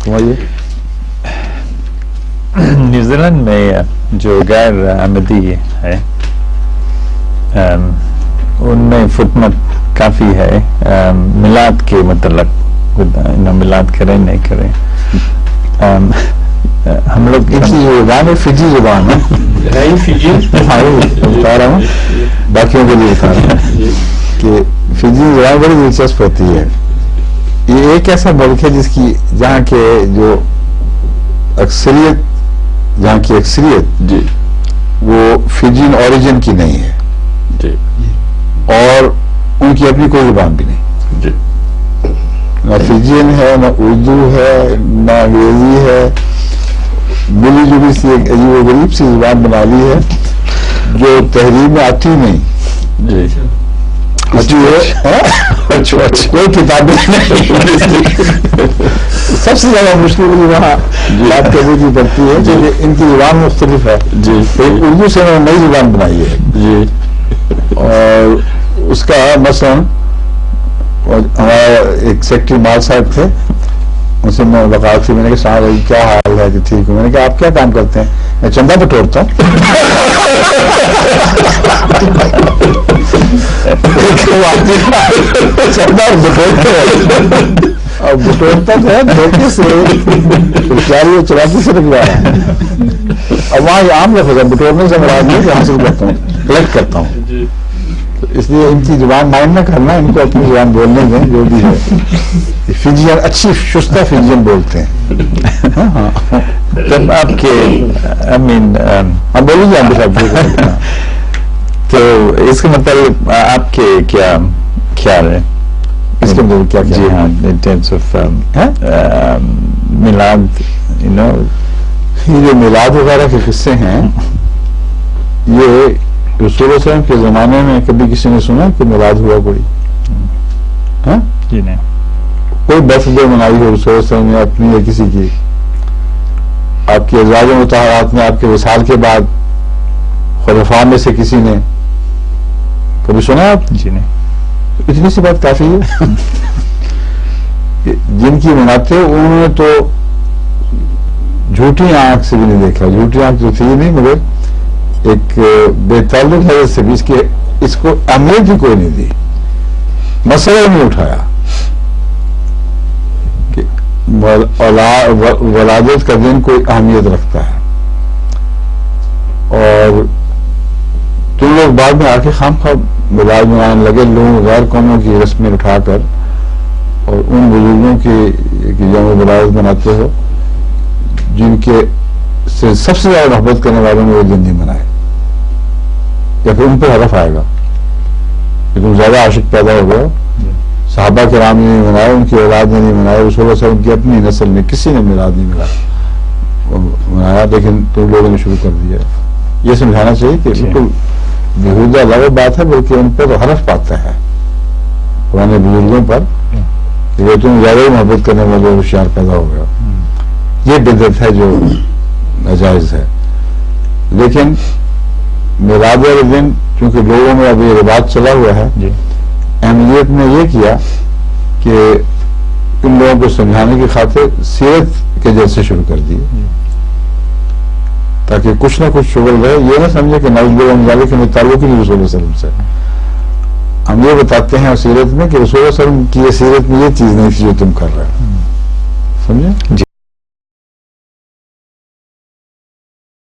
سمجھیے New Zealand میں جو غیر آمدی ہے ان میں فتنت کافی ہے میلاد کے متعلق، میلاد کریں نہیں کریں. ہم لوگ ان کی زبان ہے فجی زبان ہے، بتا رہا ہوں باقیوں کے لیے بتا رہا ہوں کہ فجی زبان بڑی دلچسپ ہوتی ہے. یہ ایک ایسا ملک ہے جس کی جہاں کے جو اکثریت جی وہ فجین اوریجن کی نہیں ہے جی، اور ان کی اپنی کوئی زبان بھی نہیں جی، نہ فجین ہے، نہ اردو ہے، نہ انگریزی ہے. ملی جلی سی ایک عجیب و غریب سی زبان بنا لی ہے جو تحریر میں آتی نہیں. جی کوئی کتابیں نہیں. سب سے زیادہ مشکل وہاں بات کرنے کی پڑتی ہے کہ ان کی زبان مختلف ہے. جی، اردو سے انہوں نے نئی زبان بنائی ہے جی، اور اس کا مثلا ہمارا ایک سیکٹری مال صاحب تھے، ان سے میں ملاقات تھی. میں نے کہا صاحب کیا حال ہے؟ کہ ٹھیک ہے. میں نے کہا آپ کیا کام کرتے ہیں؟ میں چندہ بٹورتا ہوں. چندہ بٹورتا اور بٹورتا جو ہے دھوکے سے چراکی سے نکلوایا. اور وہاں یہ عام لفظ ہے، بٹورنے سے مراد نہیں کہ حاصل کرتا ہوں، کلیکٹ کرتا ہوں. اس لیے ان کی زبان مائنڈ نہ کرنا، ان کو اپنی زبان بولنے دیں جو بھی ہے. فجین اچھی شستہ فجین بولتے ہیں. تب آپ کے ہم بولیے ہم صاحب. تو اس کے مطلب آپ کے کیا خیال ہے اس کے مطلب کیا؟ جی ہاں، in terms of میلاد، یہ جو میلاد وغیرہ کے قصے ہیں، یہ رسول اللہ علیہ وسلم کے زمانے میں کبھی کسی نے سنا کہ میلاد ہوا کوئی؟ جی نہیں. کوئی برتھ ڈے منائی ہو رسول اللہ علیہ وسلم نے اپنی یا کسی کی؟ آپ کے ازواج مطہرات میں آپ کے وصال کے بعد خلفاء میں سے کسی نے کبھی سنا آپ؟ جی نہیں. اتنی سی بات کافی ہے. جن کی مناتے انہوں نے تو جھوٹی آنکھ سے بھی نہیں دیکھا. جھوٹی آنکھ جو تھی نہیں، مگر ایک بے تعلق حضرت سے بھی اس کو اہمیت بھی کوئی نہیں دی، مسئلہ نہیں اٹھایا کہ ولادت کا دن کوئی اہمیت رکھتا ہے. اور تم لوگ بعد میں آ کے خام خواہ میلاد منانے لگے، لوگوں غیر قوموں کی رسمیں اٹھا کر اور ان بزرگوں کی یوم ولادت مناتے ہو جن کے سے سب سے زیادہ محبت کرنے والوں نے وہ دن نہیں منائے. یا پھر ان پہ حرف آئے گا کہ تم زیادہ عاشق پیدا ہو گئے. صحابہ کرام نے نہیں منائے، ان کی اولاد نے نہیں منائے، رسول اللہ صلی اللہ علیہ وسلم کی اپنی نسل میں کسی نے میلاد نہیں منایا، لیکن تم لوگوں نے شروع کر دیا. یہ سمجھانا چاہیے کہ بالکل بیہودہ لغو بات ہے، بلکہ ان پہ تو حرف پاتا ہے پرانے بزرگوں پر کہ تم زیادہ ہی محبت کرنے والے ہوشیار پیدا ہو گیا. یہ بدعت ہے جو ناجائز ہے. لیکن میلاد والے دن چونکہ لوگوں میں اب یہ رواج چلا ہوا ہے، اہمیت نے یہ کیا کہ ان لوگوں کو سمجھانے کی خاطر سیرت کے جلسے شروع کر دیے تاکہ کچھ نہ کچھ شغل رہے. یہ نہ سمجھے کہ نعوذ باللہ من ذالک میں تعلق ہی نہیں رسول اللہ صلی اللہ علیہ وسلم سے. ہم یہ بتاتے ہیں سیرت میں کہ رسول اللہ صلی اللہ علیہ وسلم کی یہ سیرت میں یہ چیز نہیں تھی جو تم کر رہے ہو. سمجھے؟